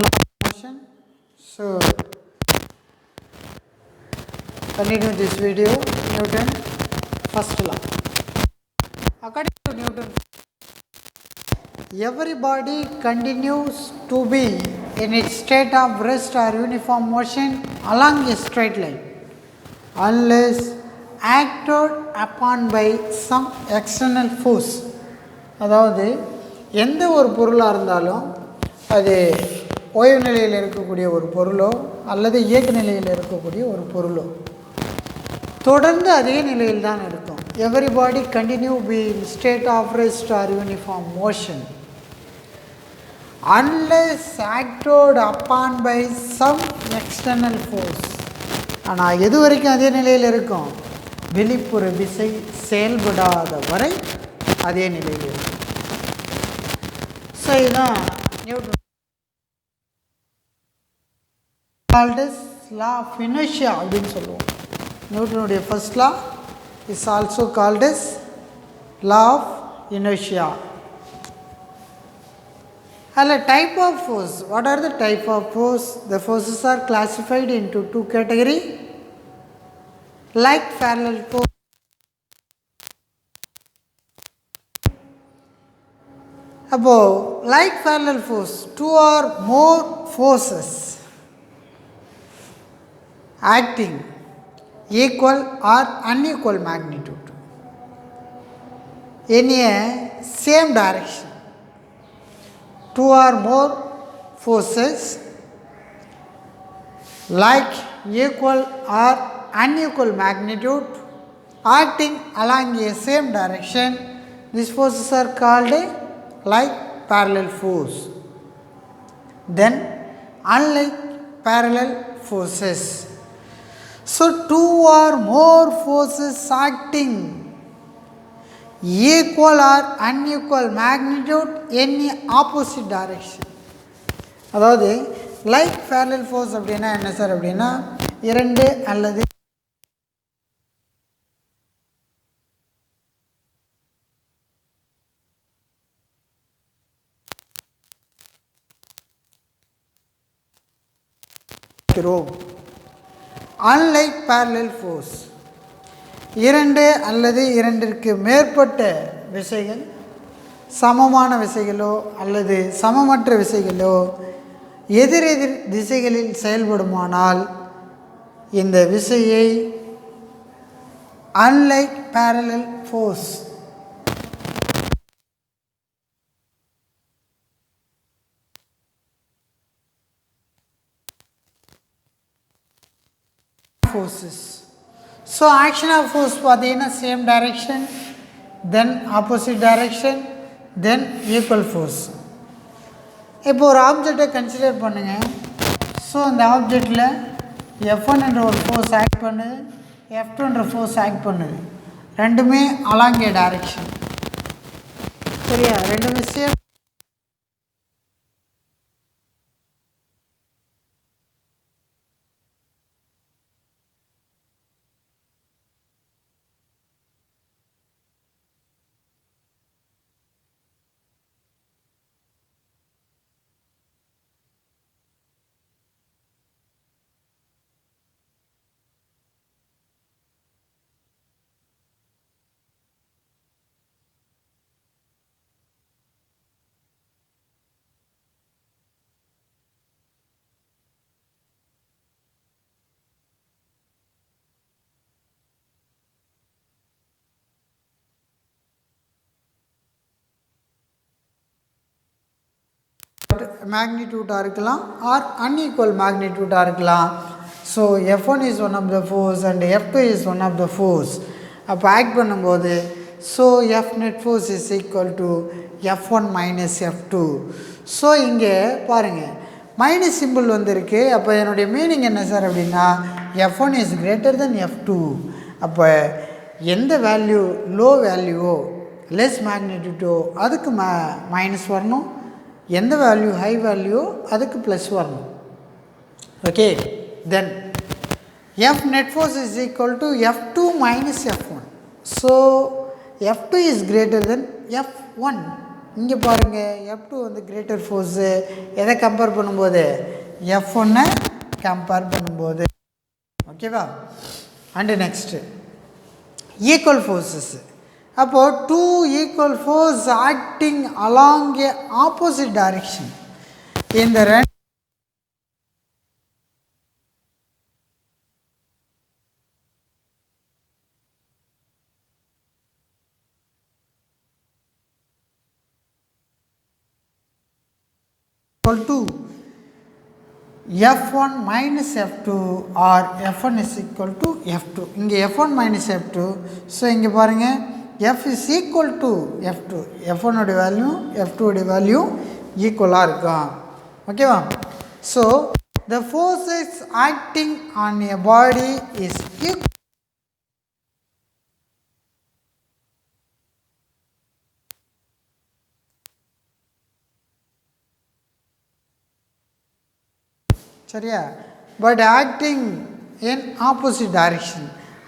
law of motion. So continue this video. Newton first law. According to Newton, every body continues to be in its state of rest or uniform motion along a straight line unless acted upon by some external force. அதாவது எந்த ஒரு பொருளாக இருந்தாலும் அது ஓய்வு நிலையில் இருக்கக்கூடிய ஒரு பொருளோ அல்லது இயக்க நிலையில் இருக்கக்கூடிய ஒரு பொருளோ தொடர்ந்து அதே நிலையில் தான் இருக்கும். Everybody continue be in state of rest or uniform motion unless acted upon by some external force. ஆனால் எது வரைக்கும் அதே நிலையில் இருக்கும்? வெளிப்புற விசை செயல்படாத வரை அதே நிலையில் இருக்கும். ஸோ இதுதான் நியூட்டன் லா ஆஃப் இனர்ஷியா அப்படின்னு சொல்லுவோம். நியூட்டனுடைய first law is also called as law of inertia. Type of force. What are the type of force? The forces are classified into two categories: like parallel force above. Like parallel force, two or more forces acting equal or unequal magnitude in a same direction. Two or more forces like equal or unequal magnitude acting along a same direction, these forces are called like parallel force. Then unlike parallel forces, so two or more forces acting equal or unequal magnitude in opposite direction. அதாவது like parallel force அப்படின்னா என்ன sir அப்படின்னா இரண்டு அல்லது unlike parallel force, இரண்டு அல்லது இரண்டிற்கு மேற்பட்ட விசைகள் சமமான விசைகளோ அல்லது சமமற்ற விசைகளோ எதிரெதிர் திசைகளில் செயல்படுமானால் இந்த விசையை unlike parallel force forces. So action of force பார்த்தீங்கன்னா சேம் டைரக்ஷன், தென் opposite direction, then equal force. இப்போ ஒரு ஆப்ஜெக்டை கன்சிடர் பண்ணுங்கள். ஸோ அந்த ஆப்ஜெக்டில் F1 என்ற ஒரு ஃபோர்ஸ் ஆக்ட் பண்ணுது, F2 என்ற ஃபோர்ஸ் ஆக்ட் பண்ணுது. ரெண்டுமே அலாங் ஏ டைரக்ஷன். சரியா? ரெண்டுமே சேம். மேக்னிடியூடாக இருக்கலாம் ஆர் அன்ஈக்குவல் மேக்னிடியூடாக இருக்கலாம். So F1 is one of the force and F2 is one of the force. அப்போ ஆக்ட் பண்ணும்போது so F net force is equal to F1 minus F2. So இங்கே பாருங்கள் minus simple வந்திருக்கு. அப்போ என்னுடைய மீனிங் என்ன சார் அப்படின்னா F1 is greater than F2. அப்போ எந்த வேல்யூ லோ வேல்யூவோ லெஸ் மேக்னிடியூட்டோ அதுக்கு மைனஸ் வரணும், எந்த வேல்யூ ஹை வேல்யூ அதுக்கு ப்ளஸ் வரணும். Okay, then F net force is equal to F2 minus F1. So F2 is greater than F1. இங்கே பாருங்கள் F2 வந்து கிரேட்டர் ஃபோர்ஸு எதை கம்பேர் பண்ணும்போது F1 கம்பேர் பண்ணும்போது. ஓகேவா? And next equal forces. அப்போது 2 ஈக்குவல் ஃபோர்ஸ் ஆக்டிங் அலாங் ஏ opposite direction. இந்த ரெண்டு equal to F1 minus F2 or F1 is equal to F2. இங்கே F1 minus F2. ஸோ இங்கே பாருங்கள் F is equal to F2. F1 உடைய value F2 உடைய value ஈக்குவலாக இருக்கும். ஓகேவா? So the forces acting on a body is equal. சரியா? But acting in opposite direction.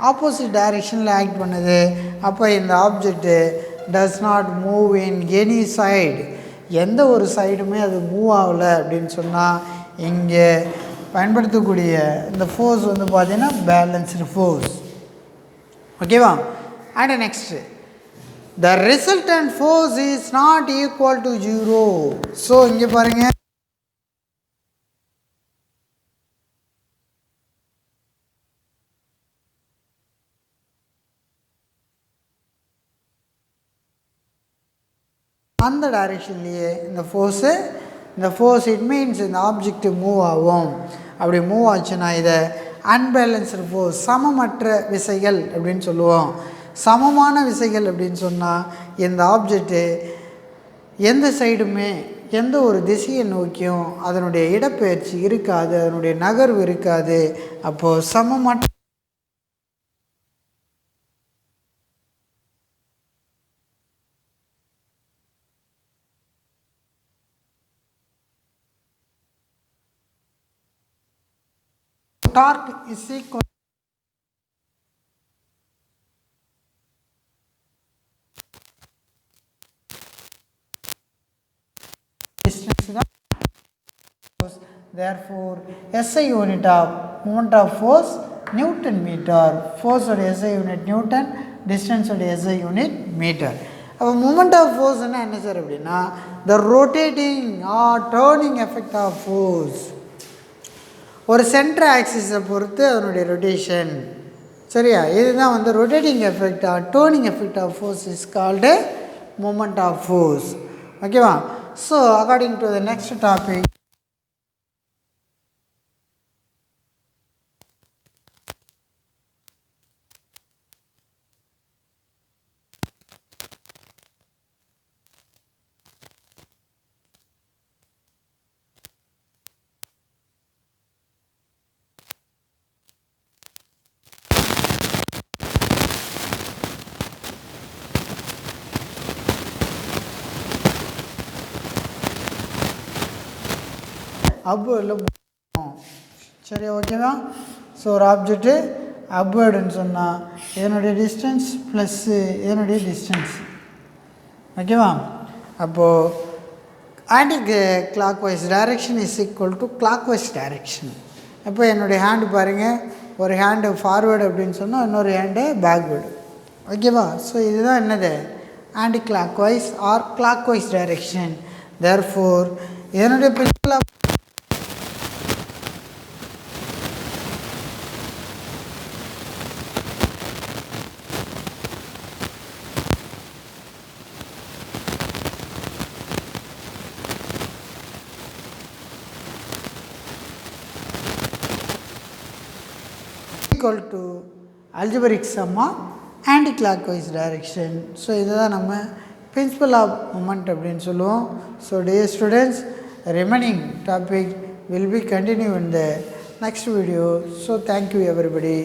Opposite டைரக்ஷனில் ஆக்ட் பண்ணுது. அப்போ இந்த object does not move in any side. எந்த ஒரு சைடுமே அது மூவ் ஆகலை அப்படின்னு சொன்னால் இங்கே பயன்படுத்தக்கூடிய இந்த ஃபோர்ஸ் வந்து பார்த்திங்கன்னா பேலன்ஸ்டு ஃபோர்ஸ். ஓகேவா? And next the resultant force is not equal to 0. So இங்கே பாருங்கள் அந்த டைரெக்ஷன்லேயே இந்த ஃபோர்ஸ் இட் மீன்ஸ் இந்த ஆப்ஜெக்ட் மூவ் ஆகும். அப்படி மூவ் ஆச்சுன்னா இதை அன்பேலன்ஸ்டு ஃபோர்ஸ், சமமற்ற விசைகள் அப்படின்னு சொல்லுவோம். சமமான விசைகள் அப்படின்னு சொன்னால் இந்த ஆப்ஜெக்ட்டு எந்த சைடுமே எந்த ஒரு திசையை நோக்கியும் அதனுடைய இடப்பெயர்ச்சி இருக்காது, அதனுடைய நகர்வு இருக்காது. அப்போது சமமற்ற torque is equal distance தான். Therefore SI unit of moment of force Newton meter. Force உடைய SI unit Newton, distance உடைய SI unit meter. அப்போ moment of force என்ன சார் அப்படின்னா the rotating or turning effect of force. ஒரு centre ஆக்சிஸை பொறுத்து அதனுடைய ரொட்டேஷன். சரியா? இதுதான் வந்து rotating effect or turning effect of force is called moment of force. ஓகேவா? So according to the next topic அப்வேர்டில் போகணும். சரி, ஓகேவா? ஸோ ஒரு ஆப்ஜெக்ட்டு அப்வேர்டுன்னு சொன்னால் இதனுடைய டிஸ்டன்ஸ் ப்ளஸ்ஸு இதனுடைய டிஸ்டன்ஸ். ஓகேவா? அப்போது anti clock wise direction is equal to clock wise direction. அப்போ என்னுடைய ஹேண்டு பாருங்கள், ஒரு ஹேண்டு ஃபார்வேர்டு அப்படின்னு சொன்னால் இன்னொரு ஹேண்டு பேக்வேர்டு. ஓகேவா? ஸோ இதுதான் என்னது anti clock wise or clock wise direction. Therefore இதனுடைய principle of equal to algebraic sum of anti-clockwise direction. ஸோ இதுதான் நம்ம பிரின்சிபல் ஆஃப் மூமெண்ட் அப்படின்னு சொல்லுவோம். So dear students, remaining topic will be continued in the next video. So thank you everybody.